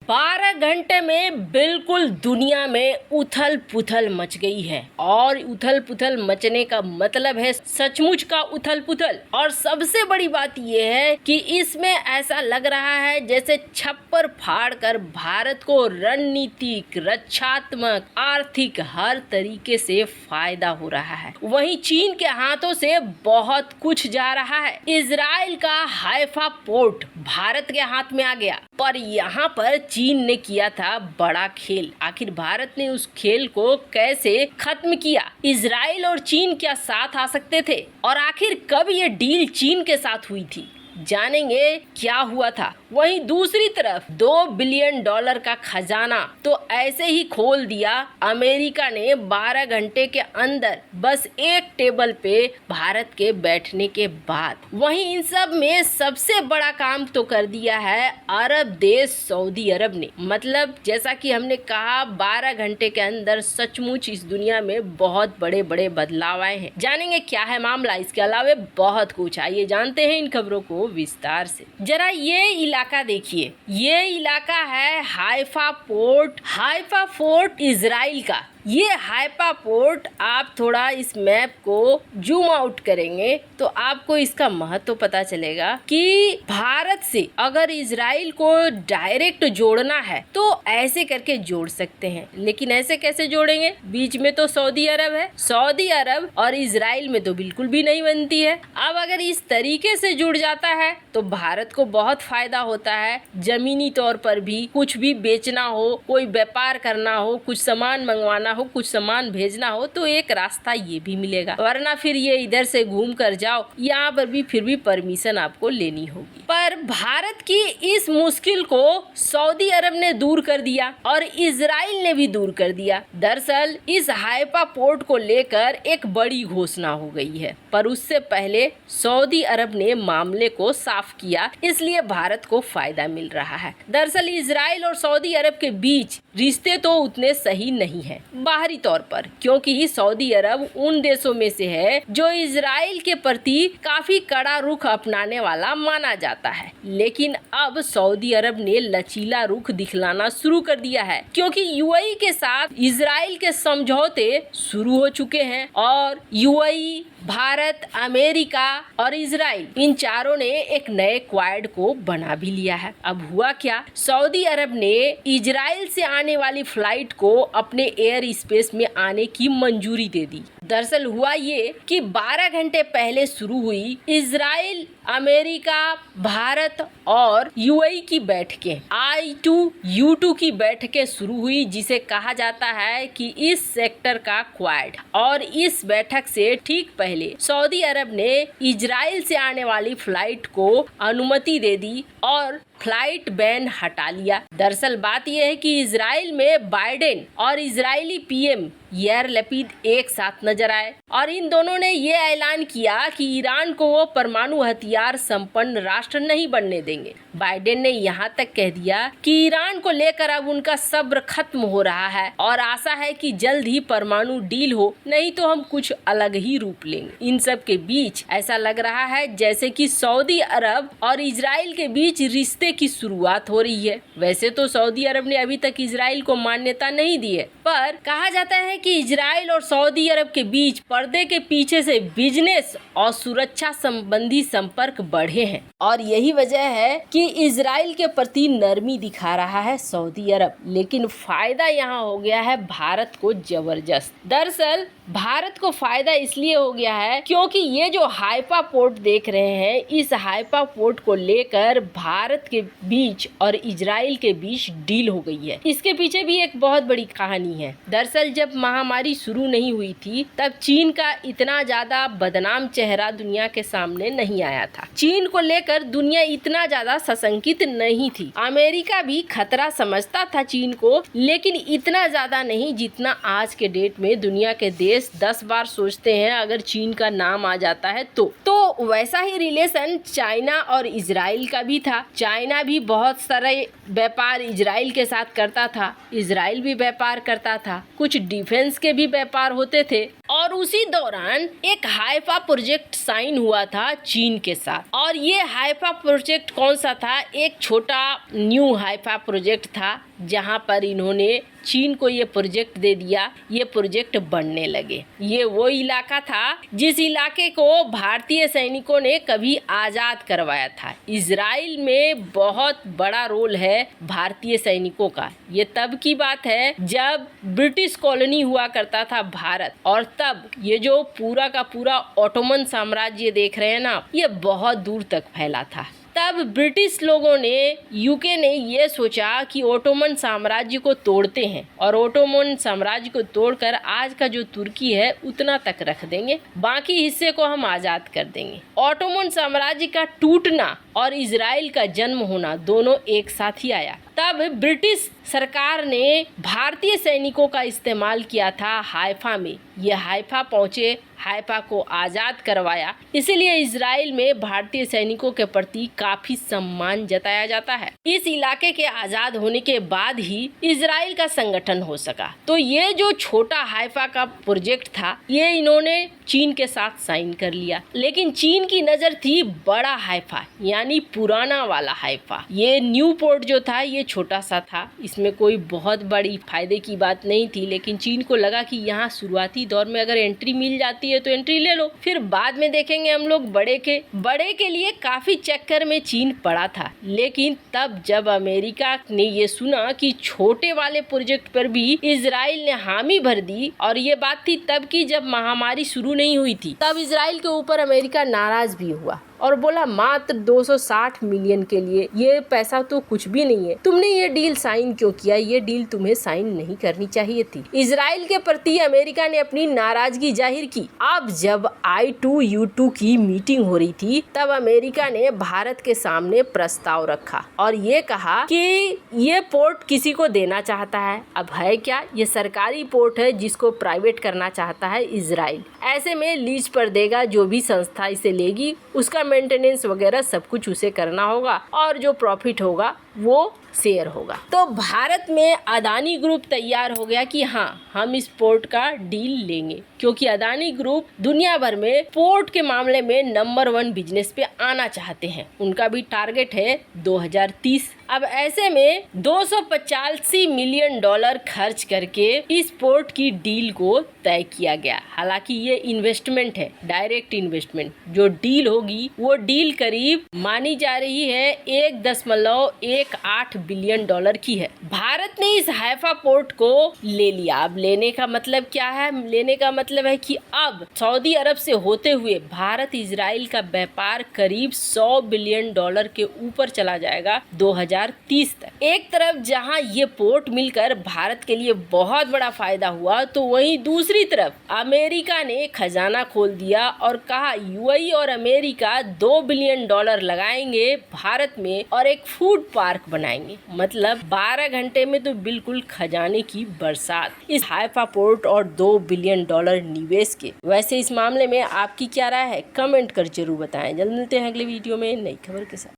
12 घंटे में बिल्कुल दुनिया में उथल पुथल मच गई है और उथल पुथल मचने का मतलब है सचमुच का उथल पुथल। और सबसे बड़ी बात यह है कि इसमें ऐसा लग रहा है जैसे छप्पर फाड़ कर भारत को रणनीतिक, रक्षात्मक, आर्थिक हर तरीके से फायदा हो रहा है। वहीं चीन के हाथों से बहुत कुछ जा रहा है। इजराइल का हाइफा पोर्ट भारत के हाथ में आ गया, पर यहाँ पर चीन ने किया था बड़ा खेल। आखिर भारत ने उस खेल को कैसे खत्म किया? इजराइल और चीन क्या साथ आ सकते थे? और आखिर कब ये डील चीन के साथ हुई थी? जानेंगे क्या हुआ था। वहीं दूसरी तरफ $2 बिलियन का खजाना तो ऐसे ही खोल दिया अमेरिका ने 12 घंटे के अंदर, बस एक टेबल पे भारत के बैठने के बाद। वहीं इन सब में सबसे बड़ा काम तो कर दिया है अरब देश सऊदी अरब ने। मतलब जैसा कि हमने कहा 12 घंटे के अंदर सचमुच इस दुनिया में बहुत बड़े बड़े बदलाव आए हैं। जानेंगे क्या है मामला, इसके अलावा बहुत कुछ। आइए जानते हैं इन खबरों को विस्तार से। जरा ये इलाका देखिए, ये इलाका है हाइफा पोर्ट इजराइल का। ये हाइफा पोर्ट, आप थोड़ा इस मैप को जूम आउट करेंगे तो आपको इसका महत्व पता चलेगा कि भारत से अगर इजराइल को डायरेक्ट जोड़ना है तो ऐसे करके जोड़ सकते हैं। लेकिन ऐसे कैसे जोड़ेंगे? बीच में तो सऊदी अरब है, सऊदी अरब और इजराइल में तो बिल्कुल भी नहीं बनती है। अब अगर इस तरीके से जुड़ जाता है तो भारत को बहुत फायदा होता है। जमीनी तौर पर भी कुछ भी बेचना हो, कोई व्यापार करना हो, कुछ सामान मंगवाना हो, कुछ सामान भेजना हो तो एक रास्ता ये भी मिलेगा। वरना फिर ये इधर से घूम कर जाओ, यहाँ पर भी फिर भी परमिशन आपको लेनी होगी। पर भारत की इस मुश्किल को सऊदी अरब ने दूर कर दिया और इजराइल ने भी दूर कर दिया। दरअसल इस हाइफा पोर्ट को लेकर एक बड़ी घोषणा हो गई है, पर उससे पहले सऊदी अरब ने मामले को साफ किया, इसलिए भारत को फायदा मिल रहा है। दरअसल इजराइल और सऊदी अरब के बीच रिश्ते तो उतने सही नहीं है बाहरी तौर पर, क्योंकि सऊदी अरब उन देशों में से है जो इजराइल के प्रति काफी कड़ा रुख अपनाने वाला माना जाता है। लेकिन अब सऊदी अरब ने लचीला रुख दिखलाना शुरू कर दिया है, क्योंकि यूएई के साथ इजराइल के समझौते शुरू हो चुके हैं और यूएई, भारत, अमेरिका और इजराइल इन चारों ने एक नए क्वाड को बना भी लिया है। अब हुआ क्या? सऊदी अरब ने इजराइल से आने वाली फ्लाइट को अपने एयर स्पेस में आने की मंजूरी दे दी। दरअसल हुआ ये कि 12 घंटे पहले शुरू हुई इजराइल, अमेरिका, भारत और यूएई की बैठकें, I2U2 की बैठकें शुरू हुई, जिसे कहा जाता है कि इस सेक्टर का क्वाड। और इस बैठक से ठीक पहले सऊदी अरब ने इजराइल से आने वाली फ्लाइट को अनुमति दे दी और फ्लाइट बैन हटा लिया। दरअसल बात यह है कि इजराइल में बाइडेन और इजरायली पीएम यार लपीद एक साथ नजर आए और इन दोनों ने ये ऐलान किया कि ईरान को वो परमाणु हथियार संपन्न राष्ट्र नहीं बनने देंगे। बाइडेन ने यहाँ तक कह दिया कि ईरान को लेकर अब उनका सब्र खत्म हो रहा है और आशा है कि जल्द ही परमाणु डील हो, नहीं तो हम कुछ अलग ही रूप लेंगे। इन सब के बीच ऐसा लग रहा है जैसे कि सऊदी अरब और इजराइल के बीच रिश्ते की शुरुआत हो रही है। वैसे तो सऊदी अरब ने अभी तक इजराइल को मान्यता नहीं दी है, पर कहा जाता है कि इजराइल और सऊदी अरब के बीच पर्दे के पीछे से बिजनेस और सुरक्षा संबंधी संपर्क बढ़े हैं और यही वजह है कि इजराइल के प्रति नरमी दिखा रहा है सऊदी अरब। लेकिन फायदा यहाँ हो गया है भारत को जबरदस्त। दरअसल भारत को फायदा इसलिए हो गया है क्योंकि ये जो हाइफा पोर्ट देख रहे हैं, इस हाइफा पोर्ट को लेकर भारत के बीच और इजराइल के बीच डील हो गई है। इसके पीछे भी एक बहुत बड़ी कहानी है। दरअसल जब महामारी शुरू नहीं हुई थी तब चीन का इतना ज्यादा बदनाम चेहरा दुनिया के सामने नहीं आया था। चीन को लेकर दुनिया इतना ज्यादा सशंकित नहीं थी। अमेरिका भी खतरा समझता था चीन को, लेकिन इतना ज्यादा नहीं जितना आज के डेट में दुनिया के देश 10 बार सोचते हैं अगर चीन का नाम आ जाता है तो वैसा ही रिलेशन चाइना और इजराइल का भी था। चाइना भी बहुत सारे व्यापार इजराइल के साथ करता था, इजराइल भी व्यापार करता था, कुछ डिफेंस के भी व्यापार होते थे और और उसी दौरान एक हाइफा प्रोजेक्ट साइन हुआ था चीन के साथ। और ये हाइफा प्रोजेक्ट कौन सा था? एक छोटा न्यू हाइफा प्रोजेक्ट था जहां पर इन्होंने चीन को ये प्रोजेक्ट दे दिया, ये प्रोजेक्ट बढ़ने लगे। ये वो इलाका था जिस इलाके को भारतीय सैनिकों ने कभी आज़ाद करवाया था। इजराइल में बहुत बड़ा रोल है भारतीय सैनिकों का। ये तब की बात है जब ब्रिटिश कॉलोनी हुआ करता था भारत, और तब ये जो पूरा का पूरा ऑटोमन साम्राज्य देख रहे हैं ना, ये बहुत दूर तक फैला था। तब ब्रिटिश लोगों ने, यूके ने ये सोचा कि ओटोमन साम्राज्य को तोड़ते हैं और ओटोमन साम्राज्य को तोड़कर आज का जो तुर्की है उतना तक रख देंगे, बाकी हिस्से को हम आज़ाद कर देंगे। ओटोमन साम्राज्य का टूटना और इजराइल का जन्म होना दोनों एक साथ ही आया। तब ब्रिटिश सरकार ने भारतीय सैनिकों का इस्तेमाल किया था हाइफा में। ये हाइफा पहुंचे, हाइफा को आज़ाद करवाया, इसलिए इजराइल में भारतीय सैनिकों के प्रति काफी सम्मान जताया जाता है। इस इलाके के आज़ाद होने के बाद ही इजराइल का संगठन हो सका। तो ये जो छोटा हाइफा का प्रोजेक्ट था, ये इन्होंने चीन के साथ साइन कर लिया, लेकिन चीन की नज़र थी बड़ा हाइफा, यानी पुराना वाला हाइफा। ये न्यू पोर्ट जो था ये छोटा सा था, इसमें कोई बहुत बड़ी फायदे की बात नहीं थी, लेकिन चीन को लगा कि यहाँ शुरुआती दौर में अगर एंट्री मिल जाती है तो एंट्री ले लो, फिर बाद में देखेंगे हम लोग बड़े के लिए काफी चक्कर में चीन पड़ा था। लेकिन तब जब अमेरिका ने ये सुना कि छोटे वाले प्रोजेक्ट पर भी इजराइल ने हामी भर दी, और ये बात थी तब की जब महामारी शुरू नहीं हुई थी, तब इजराइल के ऊपर अमेरिका नाराज भी हुआ और बोला मात्र 260 मिलियन के लिए ये पैसा तो कुछ भी नहीं है, तुमने ये डील साइन क्यों किया? ये डील तुम्हें साइन नहीं करनी चाहिए थी। इजराइल के प्रति अमेरिका ने अपनी नाराजगी जाहिर की। अब जब I2U2 की मीटिंग हो रही थी, तब अमेरिका ने भारत के सामने प्रस्ताव रखा और ये कहा कि ये पोर्ट किसी को देना चाहता है। अब है क्या, ये सरकारी पोर्ट है जिसको प्राइवेट करना चाहता है इजराइल। ऐसे में लीज पर देगा, जो भी संस्था इसे लेगी उसका मेंटेनेंस वगैरह सब कुछ उसे करना होगा, और जो प्रॉफिट होगा वो शेयर होगा। तो भारत में अदानी ग्रुप तैयार हो गया कि हाँ, हम इस पोर्ट का डील लेंगे, क्योंकि अदानी ग्रुप दुनिया भर में पोर्ट के मामले में नंबर 1 बिजनेस पे आना चाहते हैं। उनका भी टारगेट है 2030। अब ऐसे में 285 मिलियन डॉलर खर्च करके इस पोर्ट की डील को तय किया गया। हालांकि ये इन्वेस्टमेंट है, डायरेक्ट इन्वेस्टमेंट। जो डील होगी वो डील करीब मानी जा रही है 1.18 बिलियन डॉलर की है। भारत ने इस हाइफा पोर्ट को ले लिया। अब लेने का मतलब क्या है? लेने का मतलब है कि अब सऊदी अरब से होते हुए भारत इजराइल का व्यापार करीब 100 बिलियन डॉलर के ऊपर चला जाएगा 2030 तक। एक तरफ जहां ये पोर्ट मिलकर भारत के लिए बहुत बड़ा फायदा हुआ, तो वहीं दूसरी तरफ अमेरिका ने खजाना खोल दिया और कहा यूएई और अमेरिका 2 बिलियन डॉलर लगाएंगे भारत में और एक फूड पार्क बनाएंगे। मतलब 12 घंटे में तो बिल्कुल खजाने की बरसात इस हाइफा पोर्ट और 2 बिलियन डॉलर निवेश के। वैसे इस मामले में आपकी क्या राय है? कमेंट कर जरूर बताएं। जल्द मिलते हैं अगले वीडियो में नई खबर के साथ।